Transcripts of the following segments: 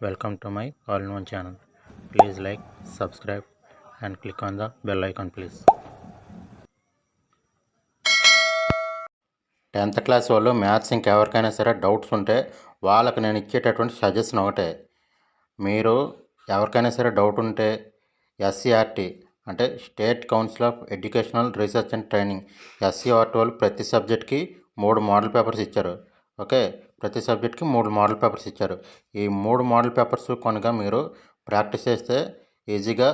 Welcome to my all-in-one channel. Please like, subscribe and click on the bell icon please. 10th class వాళ్ళు maths ఇంకెవరికైనా సరే doubts ఉంటే వాళ్ళకి నేను ఇచ్చేటటువంటి సజెషన్ ఒకటే. మీరు ఎవరికైనా సరే డౌట్ ఉంటే ఎస్సీఆర్టీ అంటే state council of educational research and training SCERT వాళ్ళు ప్రతి సబ్జెక్ట్కి 3 మోడల్ పేపర్స్ ఇచ్చారు. ఓకే, ప్రతి సబ్జెక్ట్కి 3 మోడల్ పేపర్స్ ఇచ్చారు. ఈ 3 మోడల్ పేపర్స్ కనుక మీరు ప్రాక్టీస్ చేస్తే ఈజీగా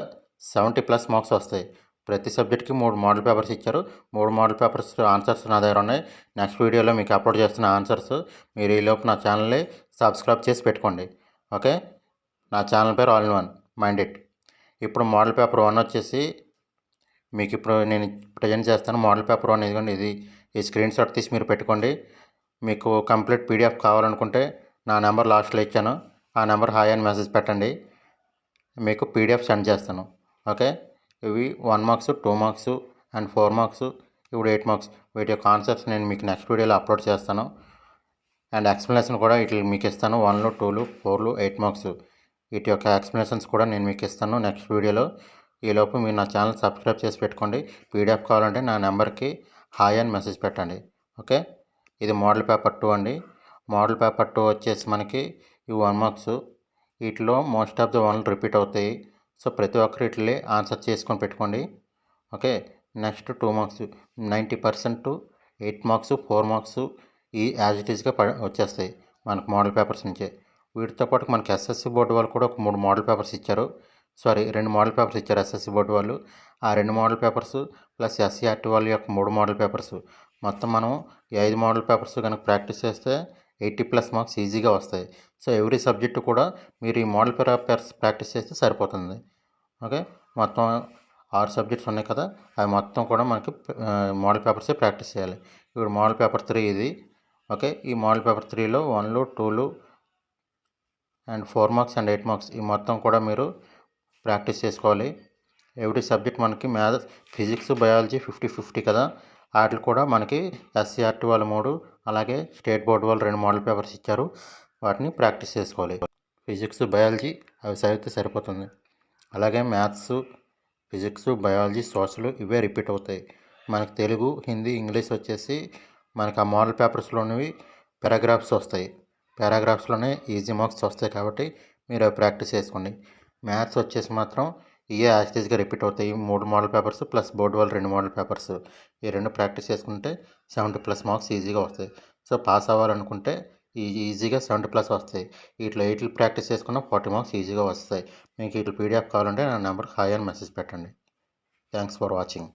70+ మార్క్స్ వస్తాయి. ప్రతి సబ్జెక్ట్కి 3 మోడల్ పేపర్స్ ఇచ్చారు. 3 మోడల్ పేపర్స్ ఆన్సర్స్ నా దగ్గర ఉన్నాయి. నెక్స్ట్ వీడియోలో మీకు అప్లోడ్ చేస్తున్న ఆన్సర్స్ మీరు ఈలోపు నా ఛానల్ని సబ్స్క్రైబ్ చేసి పెట్టుకోండి. ఓకే, నా ఛానల్ పేరు all in one mind it. ఇప్పుడు మోడల్ పేపర్ 1 వచ్చేసి మీకు ఇప్పుడు నేను ప్రజెంట్ చేస్తాను. మోడల్ పేపర్ 1 ఇదిగోండి, ఈ స్క్రీన్ షాట్ తీసి మీరు పెట్టుకోండి. మీకు కంప్లీట్ పీడిఎఫ్ కావాలనుకుంటే నా నెంబర్ లాస్ట్లో ఇచ్చాను, ఆ నెంబర్ హాయ్ అని మెసేజ్ పెట్టండి, మీకు పీడిఎఫ్ సెండ్ చేస్తాను. ఓకే, ఇవి 1 మార్క్స్ 2 మార్క్స్ అండ్ 4 మార్క్స్, ఇప్పుడు 8 మార్క్స్. వీటి యొక్క ఆన్సర్స్ నేను మీకు నెక్స్ట్ వీడియోలో అప్లోడ్ చేస్తాను. అండ్ ఎక్స్ప్లెనేషన్ కూడా వీటికి మీకు ఇస్తాను. 1, 2, 4, 8 మార్క్స్ వీటి యొక్క ఎక్స్ప్లెనేషన్స్ కూడా నేను మీకు ఇస్తాను నెక్స్ట్ వీడియోలో. ఈలోపు మీరు నా ఛానల్ సబ్స్క్రైబ్ చేసి పెట్టుకోండి. పీడిఎఫ్ కావాలంటే నా నెంబర్కి హాయ్ అని మెసేజ్ పెట్టండి. ఓకే, ఇది మోడల్ పేపర్ 2 అండి. మోడల్ పేపర్ 2 వచ్చేసి మనకి ఇవి 1 మార్క్స్. వీటిలో మోస్ట్ ఆఫ్ ద 1 రిపీట్ అవుతాయి. సో ప్రతి ఒక్కరు వీటిని ఆన్సర్ చేసుకొని పెట్టుకోండి. Okay, next 2 marks 90% 8 marks 4 marks ఈ యాజ్ ఇట్ ఈస్గా వచ్చేస్తాయి మనకు మోడల్ పేపర్స్ నుంచే. వీటితో పాటు మనకి ఎస్ఎస్సి బోర్డు వాళ్ళు కూడా ఒక 3 మోడల్ పేపర్స్ ఇచ్చారు. 2 మోడల్ పేపర్స్ ఇచ్చారు ఎస్ఎస్సి బోర్డు వాళ్ళు. ఆ 2 మోడల్ పేపర్స్ ప్లస్ ఎస్సీఆర్టీ వాళ్ళ యొక్క 3 మోడల్ పేపర్స్, మొత్తం మనం ఈ 5 మోడల్ పేపర్స్ కనుక ప్రాక్టీస్ చేస్తే 80+ మార్క్స్ ఈజీగా వస్తాయి. సో ఎవ్రీ సబ్జెక్టు కూడా మీరు ఈ మోడల్ పేపర్స్ ప్రాక్టీస్ చేస్తే సరిపోతుంది. ఓకే, మొత్తం 6 సబ్జెక్ట్స్ ఉన్నాయి కదా, అవి మొత్తం కూడా మనకి మోడల్ పేపర్సే ప్రాక్టీస్ చేయాలి. ఇప్పుడు మోడల్ పేపర్ 3 ఇది. ఓకే, ఈ మోడల్ పేపర్ 3లో 1, 2 అండ్ 4 మార్క్స్ అండ్ 8 మార్క్స్ ఈ మొత్తం కూడా మీరు ప్రాక్టీస్ చేసుకోవాలి. ఎవ్రీ సబ్జెక్ట్ మనకి మ్యాథ్స్, ఫిజిక్స్, బయాలజీ 50-50 కదా, వాటికి కూడా మనకి ఎస్సీఆర్టీ వాళ్ళు 3 అలాగే స్టేట్ బోర్డు వాళ్ళు 2 మోడల్ పేపర్స్ ఇచ్చారు. వాటిని ప్రాక్టీస్ చేసుకోవాలి. ఫిజిక్స్, బయాలజీ అవి చదివితే సరిపోతుంది. అలాగే మ్యాథ్స్, ఫిజిక్స్, బయాలజీ, సోషల్ ఇవే రిపీట్ అవుతాయి. మనకి తెలుగు, హిందీ, ఇంగ్లీష్ వచ్చేసి మనకి ఆ మోడల్ పేపర్స్లోనివి పారాగ్రాఫ్స్ వస్తాయి. పారాగ్రాఫ్స్లోనే ఈజీ మార్క్స్ వస్తాయి కాబట్టి మీరు అవి ప్రాక్టీస్ చేసుకోండి. మ్యాథ్స్ వచ్చేసి మాత్రం ఇవే యాస్టీజ్గా రిపీట్ అవుతాయి. 3 మోడల్ పేపర్స్ ప్లస్ బోర్డు వాళ్ళు 2 మోడల్ పేపర్స్, ఈ 2 ప్రాక్టీస్ చేసుకుంటే 70+ మార్క్స్ ఈజీగా వస్తాయి. సో పాస్ అవ్వాలనుకుంటే ఈజీగా 70+ వస్తాయి. వీటిలో ప్రాక్టీస్ చేసుకున్న 40 మార్క్స్ ఈజీగా వస్తాయి. మీకు వీటి పీడిఎఫ్ కావాలంటే నా నెంబర్కి హాయ్ అని మెసేజ్ పెట్టండి. Thanks for watching.